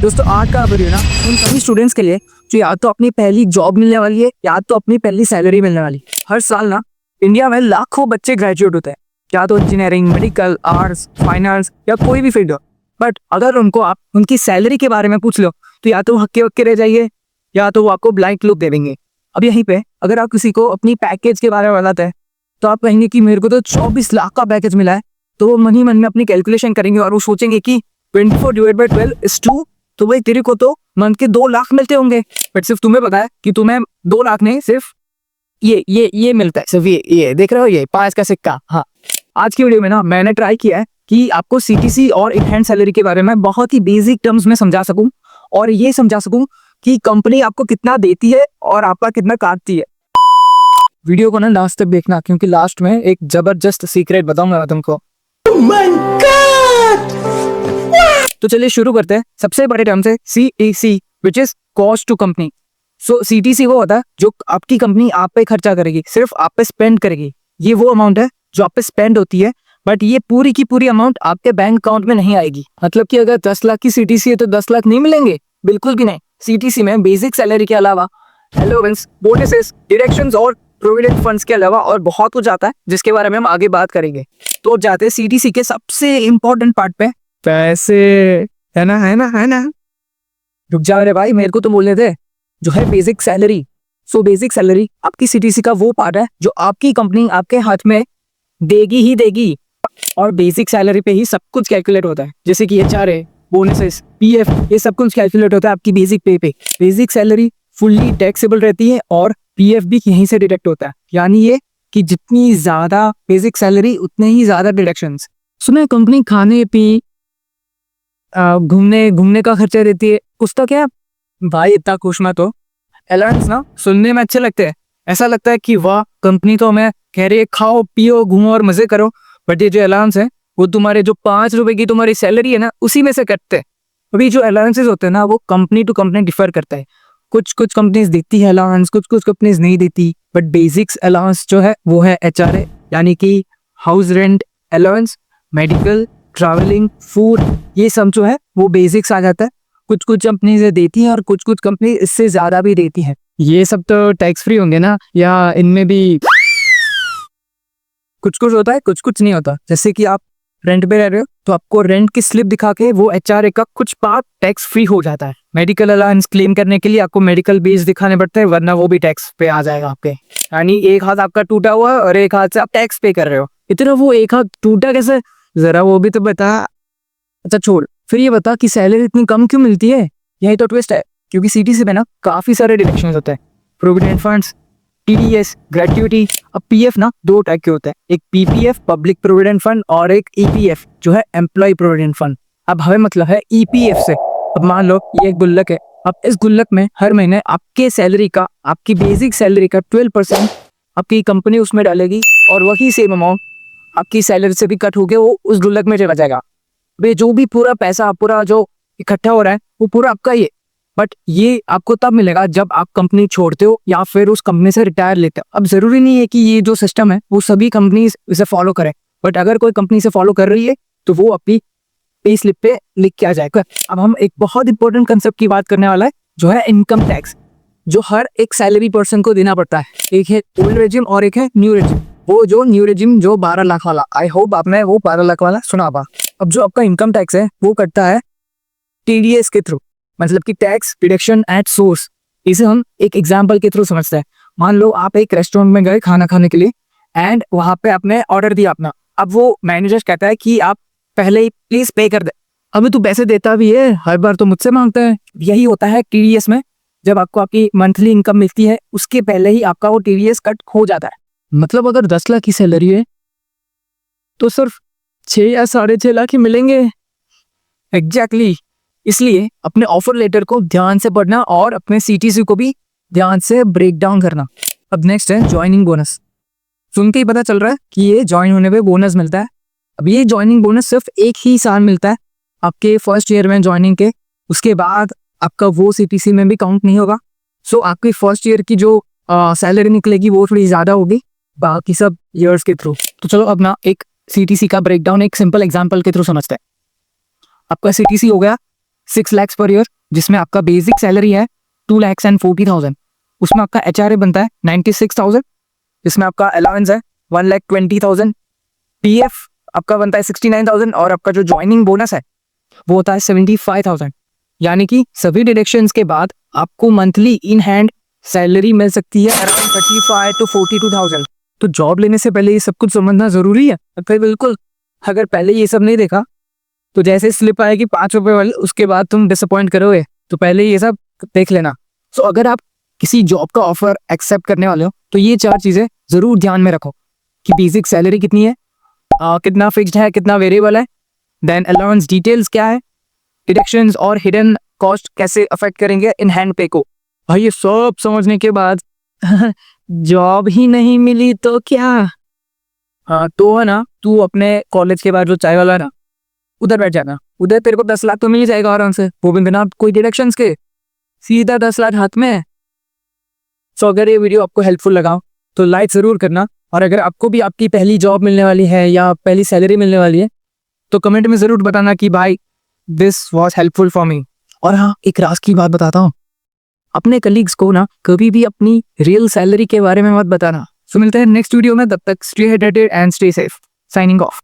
दोस्तों आज का वीडियो ना उन सभी स्टूडेंट्स के लिए जो या तो अपनी पहली जॉब मिलने वाली है या तो अपनी पहली सैलरी मिलने वाली है। हर साल ना इंडिया में लाखों बच्चे ग्रेजुएट होते हैं, या तो इंजीनियरिंग, मेडिकल, आर्ट्स, फाइनेंस या कोई भी फील्ड हो। बट अगर उनको आप उनकी सैलरी के बारे में पूछ लो तो या तो हक्के हक्के रह जाइए या तो वो आपको ब्लाइंड लुक दे देंगे। अब यहीं पे अगर आप किसी को अपनी पैकेज के बारे में बताते हैं तो आप कहेंगे कि मेरे को तो 24 लाख का पैकेज मिला है, तो वो मन ही मन में अपनी कैलकुलेशन करेंगे और वो सोचेंगे कि 24 डिवाइड बाय 12 इज 2, तो भाई तेरे को तो मंथ के 2 लाख मिलते होंगे। बट सिर्फ तुम्हें पता है कि तुम्हें 2 लाख नहीं, सिर्फ ये मिलता है, सिर्फ ये देख रहे हो, ये 5 का सिक्का। हाँ, आज की वीडियो में ना मैंने ट्राई किया है कि आपको सीटीसी और इन हैंड सैलरी के बारे में बहुत ही बेसिक टर्म्स में समझा सकूं और ये समझा सकूं कि कंपनी आपको कितना देती है और आपका कितना काटती है। वीडियो को ना लास्ट तक देखना, क्योंकि लास्ट में एक जबरदस्त सीक्रेट बताऊंगा मैं तुमको। तो चलिए शुरू करते हैं। सबसे बड़े टर्म से CTC which is cost to company. So CTC वो होता है जो आपकी कंपनी आप पे खर्चा करेगी, सिर्फ आप पे स्पेंड करेगी। ये वो अमाउंट है जो आप पे स्पेंड होती है, बट ये पूरी की पूरी अमाउंट आपके बैंक अकाउंट में नहीं आएगी। मतलब कि अगर 10 लाख की CTC है तो 10 लाख नहीं मिलेंगे, बिल्कुल भी नहीं। CTC में बेसिक सैलरी के अलावा अलाउंस, बोनसेस, डिडक्शंस और प्रोविडेंट फंड्स के अलावा और बहुत कुछ आता है जिसके बारे में हम आगे बात करेंगे। तो जाते हैं CTC के सबसे इंपॉर्टेंट पार्ट पे, पैसे। है ना। रुक जा रे भाई, मेरे को तो बोलने थे। जो है basic salary. So basic salary आपकी CTC का वो पार्ट है जो आपकी कंपनी आपके हाथ में देगी ही देगी, और बेसिक सैलरी पे ही सब कुछ कैलकुलेट होता है, जैसे कि HRA, बोनसेस, PF, ये सब कुछ कैलकुलेट होता है आपकी बेसिक पे। बेसिक सैलरी फुल्ली टैक्सेबल रहती है और PF भी यहीं से डिडक्ट होता है। यानी ये कि जितनी ज्यादा बेसिक सैलरी उतने ही ज्यादा डिडक्शंस। सुने, कंपनी खाने पी घूमने का खर्चा देती है, कुछ तो क्या भाई, इतना खुश मत हो। अलाउंस ना सुनने में अच्छे लगते हैं, ऐसा लगता है कि वाह कंपनी तो हमें कह रही है खाओ पियो घूमो और मजे करो, बट ये जो अलाउंस है वो तुम्हारे जो 5 रुपए की तुम्हारी सैलरी है ना उसी में से कटते हैं। अभी जो अलाउंसेस होते हैं ना वो कंपनी टू कंपनी डिफर करता है। कुछ कंपनीज देती है अलाउंस, कुछ कंपनीज नहीं देती। बट बेसिक्स अलाउंस जो है वो है HRA, यानी कि house rent allowance, medical, travelling, food, ये सब जो है वो बेसिक्स आ जाता है। कुछ कंपनी से देती है और कुछ कंपनी इससे ज्यादा भी देती है। ये सब तो टैक्स फ्री होंगे ना, या इनमें भी कुछ होता है, कुछ नहीं होता। जैसे कि आप रेंट पे रह रहे हो तो आपको रेंट की स्लिप दिखा के वो HRA का कुछ पार्ट टैक्स फ्री हो जाता है। मेडिकल अलाउंस क्लेम करने के लिए आपको मेडिकल बिल्स दिखाने पड़ते हैं, वरना वो भी टैक्स पे आ जाएगा आपके। यानी एक हाथ आपका टूटा हुआ है और एक हाथ से आप टैक्स पे कर रहे हो। इतना वो एक हाथ टूटा कैसे, जरा वो भी तो बता। अच्छा छोड़, फिर ये बता कि सैलरी इतनी कम क्यों मिलती है। यही तो ट्विस्ट है, क्योंकि CTC में ना काफी सारे डिडक्शंस होते हैं। Provident funds, TDS, gratuity. अब PF ना 2 टाइप के होते हैं, एक PPF पब्लिक प्रोविडेंट फंड और एक EPF जो है एम्प्लॉय प्रोविडेंट फंड। अब हमें मतलब है EPF से। अब मान लो ये एक गुल्लक है, अब इस गुल्लक में हर महीने आपके सैलरी का, आपकी बेसिक सैलरी का 12% आपकी कंपनी उसमें डालेगी, और वही सेम अमाउंट आपकी सैलरी से भी कट होके वो उस गुल्लक में चला जाएगा। वे जो भी पूरा पैसा पूरा जो इकट्ठा हो रहा है वो पूरा आपका ही है। बट ये आपको तब मिलेगा जब आप कंपनी छोड़ते हो या फिर उस कंपनी से रिटायर लेते हो। अब जरूरी नहीं है कि ये जो सिस्टम है वो सभी कंपनी इसे फॉलो करें, बट अगर कोई कंपनी से फॉलो कर रही है तो वो अपनी पे स्लिप पे लिख के आ जाएगा। अब हम एक बहुत इंपॉर्टेंट कंसेप्ट की बात करने वाला है जो है इनकम टैक्स, जो हर एक सैलरी पर्सन को देना पड़ता है। एक है ओल्ड रेजिम और एक है न्यू रेजिम। वो जो न्यू रेजिम जो 12 लाख वाला, आई होप आपने वो 12 लाख वाला सुना होगा। अब जो आपका इनकम टैक्स है वो कटता है TDS के थ्रू, मतलब कि टैक्स डिडक्शन एट सोर्स। इसे हम एक एग्जांपल के थ्रू समझते हैं। मान लो आप एक रेस्टोरेंट में गए खाना खाने के लिए एंड वहां पे आपने ऑर्डर दिया अपना। अब वो मैनेजर कहता है कि आप पहले ही प्लीज पे कर दे। अभी तू पैसे देता भी है, हर बार तो मुझसे मांगता है। यही होता है TDS में, जब आपको आपकी मंथली इनकम मिलती है उसके पहले ही आपका वो TDS कट हो जाता है। मतलब अगर 10 लाख की सैलरी है तो सिर्फ 6 या 6.5 लाख ही मिलेंगे। एग्जैक्टली। इसलिए अपने ऑफर लेटर को ध्यान से पढ़ना और अपने CTC को भी ध्यान से ब्रेक डाउन करना। अब नेक्स्ट है ज्वाइनिंग बोनस। सुन के ही पता चल रहा है कि ये ज्वाइन होने पे बोनस मिलता है। अब ये ज्वाइनिंग बोनस सिर्फ एक ही साल मिलता है, आपके फर्स्ट ईयर में ज्वाइनिंग के। उसके बाद आपका वो CTC में भी काउंट नहीं होगा। सो आपकी फर्स्ट ईयर की जो सैलरी निकलेगी वो थोड़ी ज्यादा होगी बाकी सब ईयर्स के थ्रू। तो चलो अब ना एक CTC का ब्रेकडाउन एक सिंपल एग्जांपल के थ्रू समझते हैं। आपका CTC हो गया 6 lakhs पर ईयर, जिसमें आपका बेसिक सैलरी है 2,40,000, उसमें आपका HRA बनता है 96,000, जिसमें आपका अलाउंस है 1,20,000, PF आपका बनता है 69,000 और आपका जो ज्वाइनिंग बोनस है वो होता है 75,000। यानी कि सभी डिडक्शंस के बाद आपको मंथली इन हैंड सैलरी मिल सकती है अराउंड 35 to 42,000। तो जॉब लेने से पहले ये सब कुछ समझना जरूरी है। फिर बिल्कुल, अगर पहले ये सब नहीं देखा तो जैसे स्लिप आएगी 5 रुपए वाली, उसके बाद तुम डिसअपॉइंट करोगे। तो पहले ये सब देख लेना। सो अगर आप किसी जॉब का ऑफर एक्सेप्ट करने वाले हो तो ये 4 चीजें जरूर ध्यान में रखो कि बेसिक सैलरी कितनी है, कितना फिक्स्ड है, कितना वेरिएबल है, देन अलाउंस डिटेल्स क्या है, डिडक्शंस और हिडन कॉस्ट कैसे अफेक्ट करेंगे इन हैंड पे को। भाई ये सब समझने के बाद जॉब ही नहीं मिली तो क्या। हाँ तो है ना, तू अपने कॉलेज के बाद जो चाय वाला है ना, उधर बैठ जाना। उधर तेरे को 10 लाख तो मिल ही जाएगा आराम से, वो भी बिना कोई डिडक्शंस के, सीधा 10 लाख हाथ में। सो अगर ये वीडियो आपको हेल्पफुल लगा तो लाइक जरूर करना, और अगर आपको भी आपकी पहली जॉब मिलने वाली है या पहली सैलरी मिलने वाली है तो कमेंट में जरूर बताना कि भाई this was helpful for me. और हाँ, एक राज की बात बताता हूँ, अपने कलीग्स को ना कभी भी अपनी रियल सैलरी के बारे में मत बताना। सो मिलते हैं नेक्स्ट वीडियो में, तब तक stay hydrated and stay safe. Signing off.